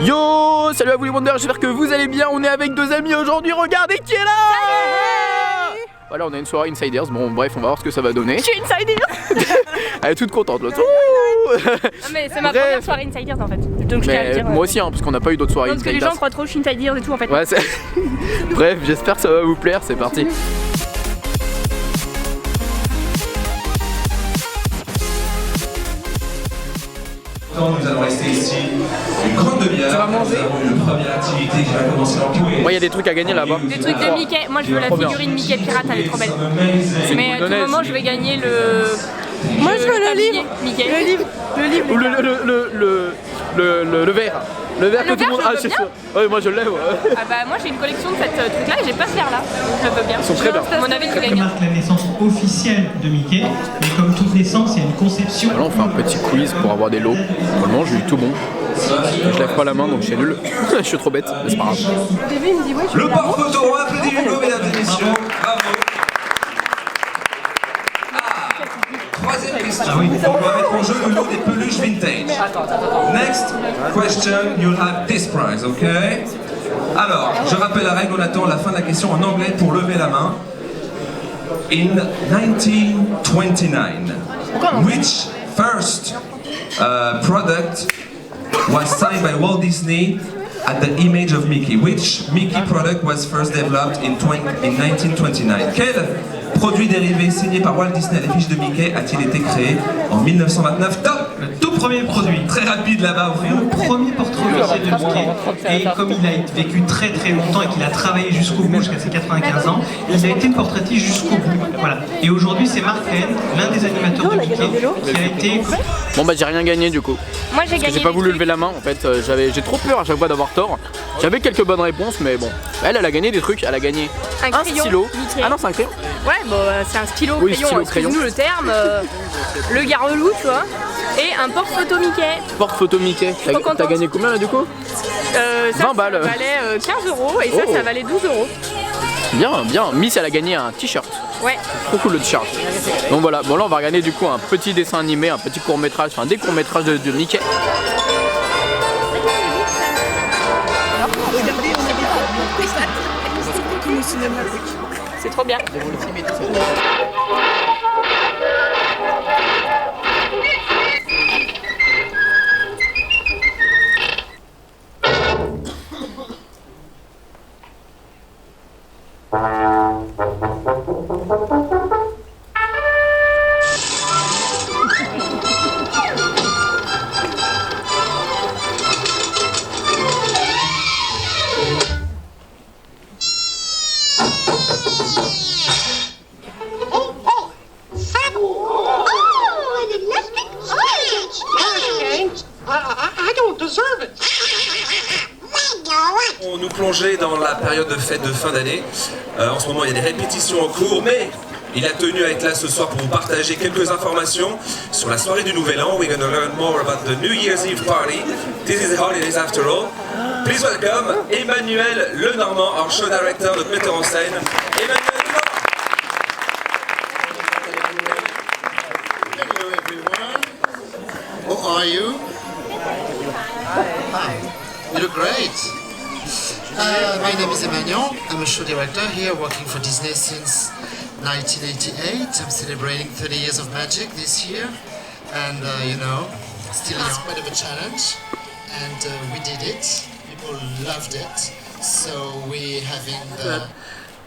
Yo, salut à vous les Wonders, j'espère que vous allez bien. On est avec deux amis aujourd'hui, regardez qui est là. Voilà, on a une soirée Insiders, bon bref, on va voir ce que ça va donner. Je suis Insiders. Elle est toute contente l'autre. Non mais c'est ma première soirée Insiders en fait. Donc je tiens à le dire. Moi aussi, hein, parce qu'on n'a pas eu d'autres soirées Insiders. Parce que les gens croient trop que je suis Insiders et tout en fait. Ouais, bref, j'espère que ça va vous plaire, c'est parti. Nous allons rester ici une grande demi-heure. Nous avons une première activité qui va commencer en tout. Moi, il y a des trucs à gagner là-bas. Des trucs de Mickey. Moi, je veux la figurine Mickey pirate, elle est trop belle. Mais à tout moment, je vais gagner le. Moi, je veux le livre. Mickey. Le livre. Ou le verre. Le verre que tout le monde a chez soi. Ouais, moi je l'ai. Ouais. Ah bah moi j'ai une collection de cette truc là et j'ai pas ce verre là. Donc je veux bien. Ils sont très bien. À mon avis, tu Ça gagnes. marque la naissance officielle de Mickey, mais comme toute naissance, il y a une conception. Là, on fait un petit quiz pour avoir des lots. Vraiment, j'ai eu tout bon. Je lève pas la main donc c'est nul. Je suis trop bête, mais c'est pas grave. Le porte-photo, applaudissez Hugo, mesdames et messieurs. Bravo. Troisième question. On va mettre en jeu le lot des peluches vintage. Next question, you'll have this prize, ok? Alors, je rappelle la règle, on attend la fin de la question en anglais pour lever la main. In 1929, which first product was signed by Walt Disney at the image of Mickey? Which Mickey product was first developed in 1929? Quel produit dérivé signé par Walt Disney à l'effigie de Mickey a-t-il été créé en 1929? Top! Le tout premier produit. Très rapide là-bas au fond. Le premier portrait officiel de Mickey. Et comme il a vécu très très longtemps et qu'il a travaillé jusqu'au bout, jusqu'à ses 95 ans, il a été portraitiste jusqu'au bout. Voilà. Et aujourd'hui, c'est Mark Penn, l'un des animateurs de Mickey, qui a été. Bon bah j'ai rien gagné du coup. Moi j'ai Parce que gagné. j'ai pas voulu lever la main en fait, j'ai trop peur à chaque fois d'avoir tort. J'avais quelques bonnes réponses mais bon. Elle a gagné des trucs, elle a gagné Un crayon, stylo. Mickey. Ah non c'est un crayon. Ouais, bon, c'est un stylo, Oui, crayon, stylo, crayon. excuse-nous le terme, le garelou, tu vois, et un porte-photo Mickey. Porte-photo Mickey. trop T'as contente. gagné combien là du coup? Ça, 20 balles. Ça valait 15 € et ça, Oh. ça valait 12 €. Bien, bien. Miss elle a gagné un t-shirt. Ouais. Trop cool le t-shirt. Donc voilà, bon là on va regarder du coup un petit dessin animé, un petit court-métrage, enfin des courts-métrages de Mickey. C'est trop bien. I don't deserve it. On nous plongeait dans la période de fête de fin d'année. En ce moment, il y a des répétitions en cours, mais il a tenu à être là ce soir pour vous partager quelques informations sur la soirée du Nouvel An. We're going to learn more about the New Year's Eve party. This is the holidays after all. Please welcome Emmanuel Lenormand, our show director, notre metteur en scène. Emmanuel Lenormand. Hello everyone. How are you? Hi. You look great. My name is Emmanuel. I'm a show director here working for Disney since 1988. I'm celebrating 30 years of magic this year. And you know, still it's quite of a challenge. And we did it. People loved it. So we're having the...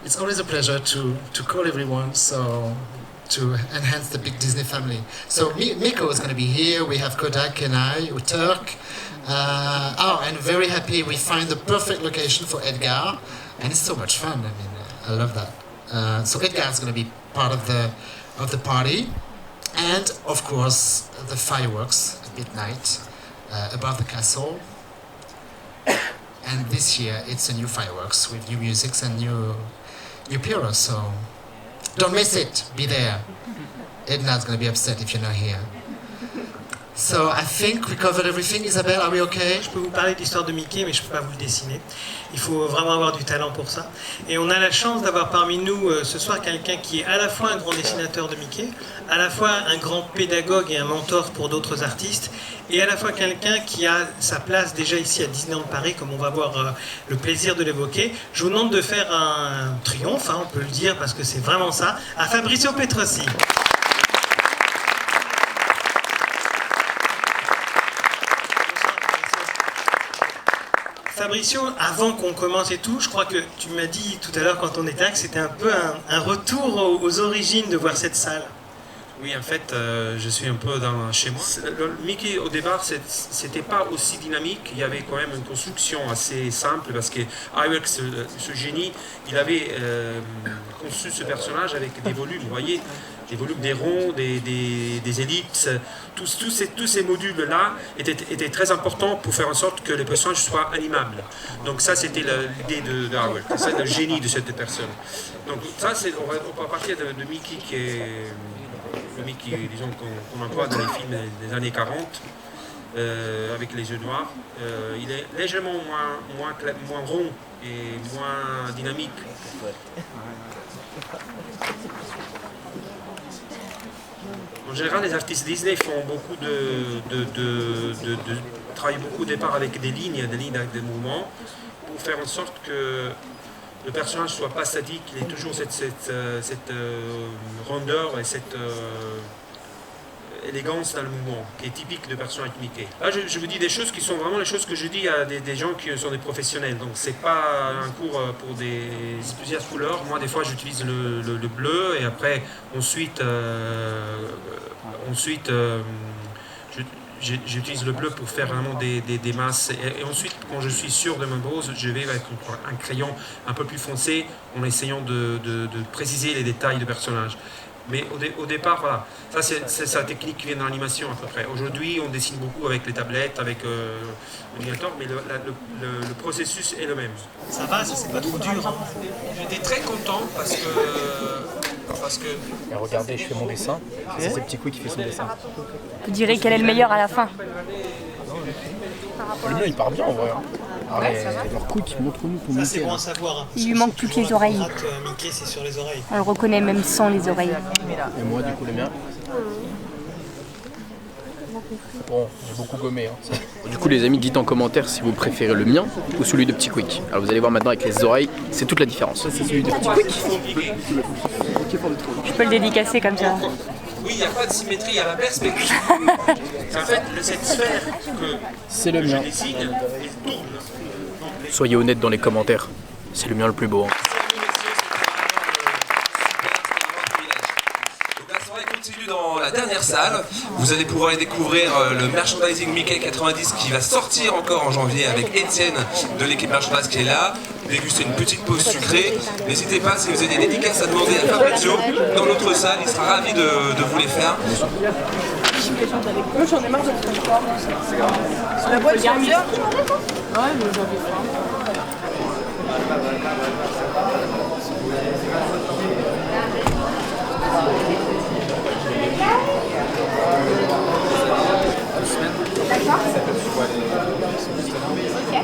It's always a pleasure to call everyone. So to enhance the big Disney family. So Miko is going to be here. We have Kodak and I, Turk. And very happy we find the perfect location for Edgar, and it's so much fun. I mean, I love that. So Edgar is going to be part of the party, and of course the fireworks at midnight above the castle. And this year it's a new fireworks with new musics and new pyros. So don't miss it. Be there. Edna's going to be upset if you're not here. So I think we covered everything. Isabelle, are we okay? Je peux vous parler de l'histoire de Mickey, mais je ne peux pas vous le dessiner. Il faut vraiment avoir du talent pour ça. Et on a la chance d'avoir parmi nous ce soir quelqu'un qui est à la fois un grand dessinateur de Mickey, à la fois un grand pédagogue et un mentor pour d'autres artistes, et à la fois quelqu'un qui a sa place déjà ici à Disneyland Paris, comme on va avoir le plaisir de l'évoquer. Je vous demande de faire un triomphe, hein, on peut le dire, parce que c'est vraiment ça, à Fabrizio Petrosi. Fabricio, avant qu'on commence et tout, je crois que tu m'as dit tout à l'heure quand on était là que c'était un peu un retour aux origines de voir cette salle. Oui, en fait, je suis un peu chez moi. Le Mickey, au départ, c'était pas aussi dynamique. Il y avait quand même une construction assez simple parce que Iwerks, ce génie, il avait conçu ce personnage avec des volumes, vous voyez, des volumes, des ronds, des ellipses. Tous ces modules-là étaient très importants pour faire en sorte que les personnages soient animables. Donc ça, c'était l'idée de Iwerks. C'est ça le génie de cette personne. Donc ça, on va partir de Mickey qui est... Le Mickey, disons, qu'on emploie dans les films des années 40, avec les yeux noirs. Il est légèrement moins rond et moins dynamique. En général, les artistes Disney font beaucoup travaillent beaucoup au départ avec des lignes de mouvement pour faire en sorte que le personnage ne soit pas statique, il ait toujours cette rondeur et cette élégance dans le mouvement qui est typique de personnage Mickey. Là, je vous dis des choses qui sont vraiment les choses que je dis à des gens qui sont des professionnels. Donc c'est pas un cours pour plusieurs couleurs. Moi, des fois, j'utilise le bleu et après, ensuite j'utilise le bleu pour faire vraiment des masses et ensuite quand je suis sûr de ma pose, je vais avec un crayon un peu plus foncé en essayant de préciser les détails du personnage. Mais au départ, voilà, ça c'est sa technique qui vient dans l'animation à peu près. Aujourd'hui, on dessine beaucoup avec les tablettes, avec l'ordinateur, mais le processus est le même. Ça va, ça c'est pas trop dur. Hein. J'étais très content parce que et regardez, je fais mon dessin. C'est ce petit coup qui fait son dessin. Vous direz quel est le meilleur à la fin. Le mien, il part bien en vrai. Alors quick, montre-nous ton Mickey. Ça c'est bon à savoir. Hein. Il lui manque toutes les oreilles. Mickey, c'est sur les oreilles. On le reconnaît même sans les oreilles. Et moi, du coup, le mien. Bon, j'ai beaucoup gommé. Hein. Du coup, les amis, dites en commentaire si vous préférez le mien ou celui de Petit Quick. Alors, vous allez voir maintenant avec les oreilles, c'est toute la différence. C'est celui de Petit Quick. Je peux le dédicacer comme ça. oui, il n'y a pas de symétrie à la perspective. En fait, cette sphère que c'est le mien. je dessine, elle tourne. Soyez honnêtes dans les commentaires, c'est le mien le plus beau. Hein. Continue dans la dernière salle, vous allez pouvoir y découvrir le merchandising Mickey 90 qui va sortir encore en janvier avec Étienne de l'équipe merchandise qui est là, déguster une petite pause sucrée. N'hésitez pas, si vous avez des dédicaces à demander à Fabrizio dans notre salle, il sera ravi de vous les faire. Moi j'en ai marre de faire la boîte, c'est bien. Ouais, mais j'avais faim.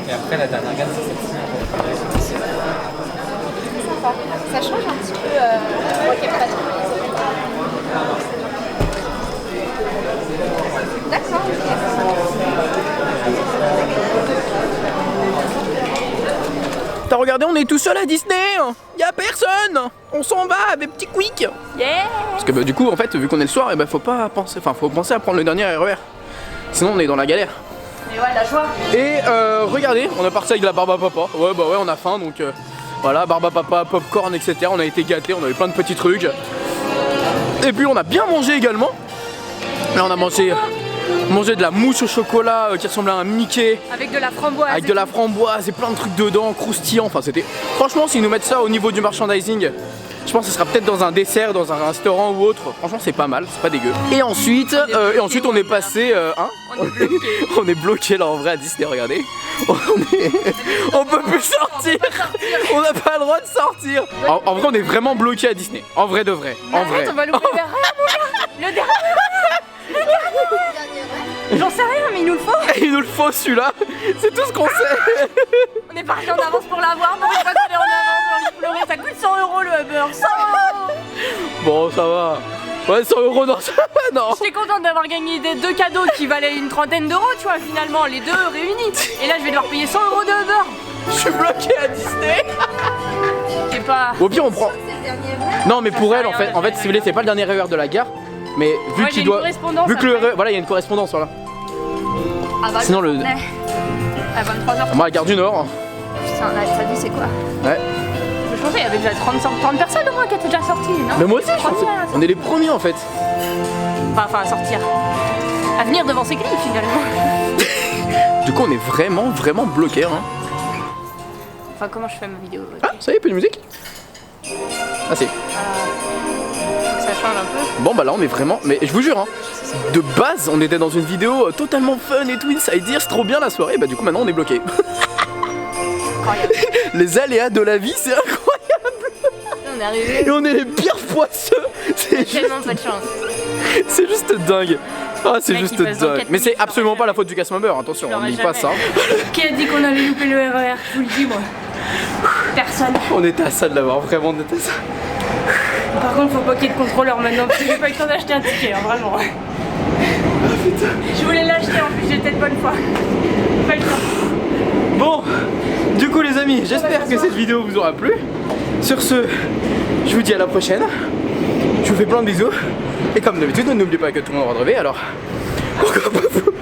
Et après la dernière gamme, c'est sympa. Ça change un petit peu moi qui aime pas trop les autres. D'accord. T'as regardé, on est tout seul à Disney. Y'a personne. On s'en va avec Petit Quick. Yeah. Parce que du coup, en fait, vu qu'on est le soir, faut pas penser, faut penser à prendre le dernier RER. Sinon, on est dans la galère. Et ouais, la joie. Et regardez, on est parti avec la barbe à papa. Ouais, bah ouais, on a faim, donc voilà, barbe à papa, popcorn, etc. On a été gâtés, on avait plein de petits trucs. Et puis on a bien mangé également. Là, on a mangé de la mousse au chocolat qui ressemblait à un Mickey. Avec de la framboise. Avec de la framboise et plein de trucs dedans, croustillants. Enfin, c'était. Franchement, s'ils nous mettent ça au niveau du merchandising, je pense que ce sera peut-être dans un dessert, dans un restaurant ou autre. Franchement, c'est pas mal, c'est pas dégueu. Et ensuite, on est passé. On est bloqué là en vrai à Disney, regardez. On peut plus sortir. On n'a pas le droit de sortir. En vrai, on est vraiment bloqué à Disney. En vrai de vrai. En vrai. On va l'ouvrir vers le dernier. J'en sais rien, mais il nous le faut. Il nous le faut celui-là. C'est tout ce qu'on sait. On est parti en avance pour l'avoir, mais une fois qu'on est en avance, on va pleurer. Ça coûte 100 € le Uber, 100 €. Bon, ça va. Ouais, 100 € non, ça va, non. J'étais contente d'avoir gagné des 2 cadeaux qui valaient une trentaine d'euros, tu vois, finalement, les deux réunis. Et là, je vais devoir payer 100 € de Uber. Je suis bloqué à Disney. C'est pas... Au pire, on prend. Non, mais pour elle, en fait, si vous voulez, c'est pas le dernier RER de la gare. Mais vu qu'il doit. Vu que voilà, il y a une correspondance, voilà. Ah bah, sinon, le. À 23h. Moi, la gare du Nord. Putain, là, ça dit, c'est quoi? Ouais. Je pensais qu'il y avait déjà 30 personnes au moins qui étaient déjà sorties, non? Mais moi aussi, je pense. On est les premiers en fait. Enfin, à sortir. À venir devant ces grilles finalement. Du coup, on est vraiment bloqué. Hein. Enfin, comment je fais ma vidéo? Ah, ça y est, plus de musique. Ah, si. Ça change un peu. Bon, bah là, on est vraiment. Mais je vous jure, hein, de base, on était dans une vidéo totalement fun et tout, inside dire, c'est trop bien la soirée. Bah, du coup, maintenant, on est bloqué. Incroyable. Les aléas de la vie, c'est incroyable. On est arrivé. Et on est les pires poisseux. C'est tellement pas de chance. C'est juste dingue. Ah, c'est juste dingue. Mais c'est absolument pas la faute du cast member, attention, on ne dit pas ça. Qui a dit qu'on allait louper le RER? Je vous le dis, moi. Personne. On était à ça de l'avoir, vraiment, on était à ça. Par contre, faut pas qu'il y ait de contrôleur maintenant, parce que j'ai pas eu le temps d'acheter un ticket, hein, vraiment. Ah putain. Je voulais l'acheter, en plus, j'étais de bonne foi. Pas le temps. Bon, du coup, les amis, j'espère que cette vidéo vous aura plu. Sur ce, je vous dis à la prochaine. Je vous fais plein de bisous. Et comme d'habitude, n'oubliez pas que tout le monde va relever, alors pourquoi pas vous?